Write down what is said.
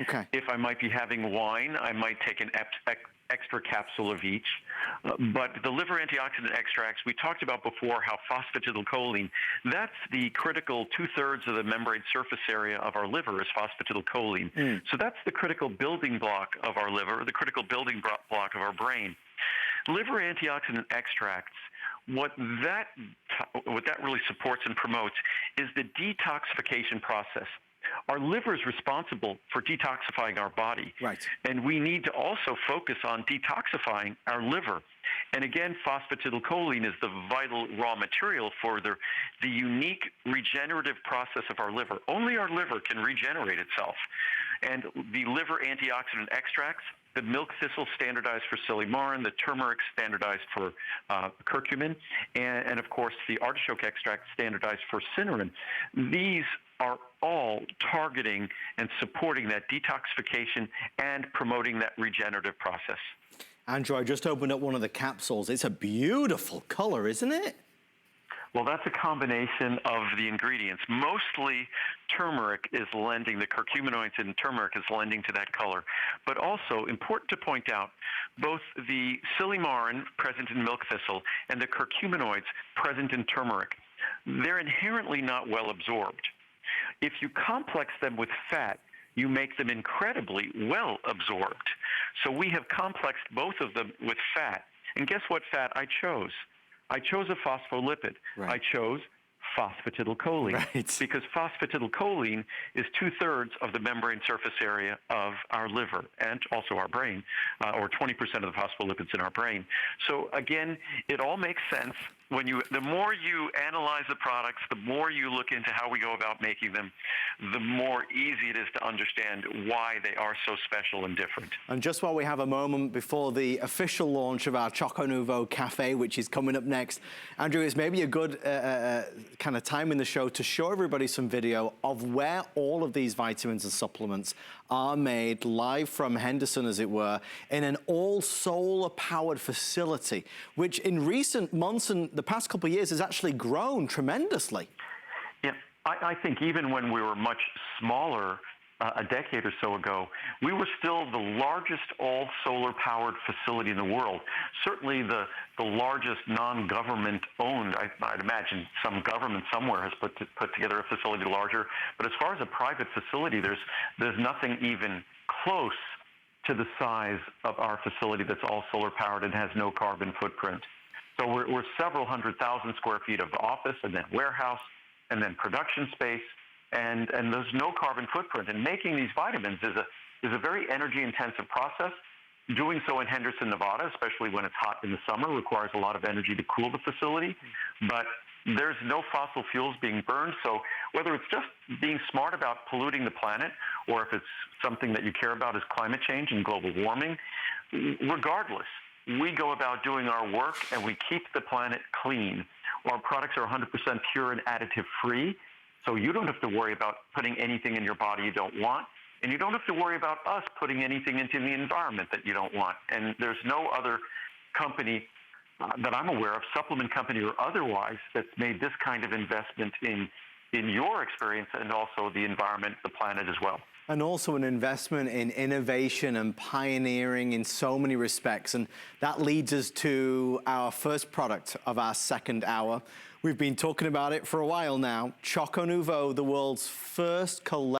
Okay. If I might be having wine, I might take an extra capsule of each. But the liver antioxidant extracts, we talked about before how phosphatidylcholine, that's the critical two-thirds of the membrane surface area of our liver is phosphatidylcholine. So that's the critical building block of our liver, the critical building block of our brain. Liver antioxidant extracts, what that really supports and promotes is the detoxification process. Our liver is responsible for detoxifying our body. Right. And we need to also focus on detoxifying our liver. And again, phosphatidylcholine is the vital raw material for the unique regenerative process of our liver. Only our liver can regenerate itself. And the liver antioxidant extracts, the milk thistle standardized for Silymarin, the turmeric standardized for curcumin, and of course the artichoke extract standardized for Silymarin. These are all targeting and supporting that detoxification and promoting that regenerative process. Andrew, I just opened up one of the capsules. It's a beautiful color, isn't it? Well, that's a combination of the ingredients. Mostly turmeric is lending, the curcuminoids in turmeric is lending to that color. But also, important to point out, both the Silymarin present in milk thistle and the curcuminoids present in turmeric, they're inherently not well absorbed. If you complex them with fat, you make them incredibly well absorbed. So we have complexed both of them with fat. And guess what fat I chose? I chose a phospholipid. Right. I chose phosphatidylcholine. Right. Because phosphatidylcholine is two-thirds of the membrane surface area of our liver and also our brain, or 20% of the phospholipids in our brain. So again, it all makes sense. The more you analyze the products, the more you look into how we go about making them, the more easy it is to understand why they are so special and different. And just while we have a moment before the official launch of our Choco Nouveau Cafe, which is coming up next, Andrew, it's maybe a good kind of time in the show to show everybody some video of where all of these vitamins and supplements are made live from Henderson, as it were, in an all-solar-powered facility, which in recent months and the past couple of years has actually grown tremendously. Yeah, I think even when we were much smaller, a decade or so ago, we were still the largest all-solar-powered facility in the world. Certainly the largest non-government owned. I'd imagine some government somewhere has put together a facility larger. But as far as a private facility, there's nothing even close to the size of our facility that's all solar-powered and has no carbon footprint. So we're several 100,000 square feet of office and then warehouse and then production space. And there's no carbon footprint. And making these vitamins is a very energy-intensive process. Doing so in Henderson, Nevada, especially when it's hot in the summer, requires a lot of energy to cool the facility. But there's no fossil fuels being burned. So whether it's just being smart about polluting the planet or if it's something that you care about is climate change and global warming, regardless, we go about doing our work and we keep the planet clean. Our products are 100% pure and additive-free. So you don't have to worry about putting anything in your body you don't want, and you don't have to worry about us putting anything into the environment that you don't want. And there's no other company that I'm aware of, supplement company or otherwise, that's made this kind of investment in your experience and also the environment, the planet as well. And also an investment in innovation and pioneering in so many respects. And that leads us to our first product of our second hour. We've been talking about it for a while now. Choco Nouveau, the world's first collection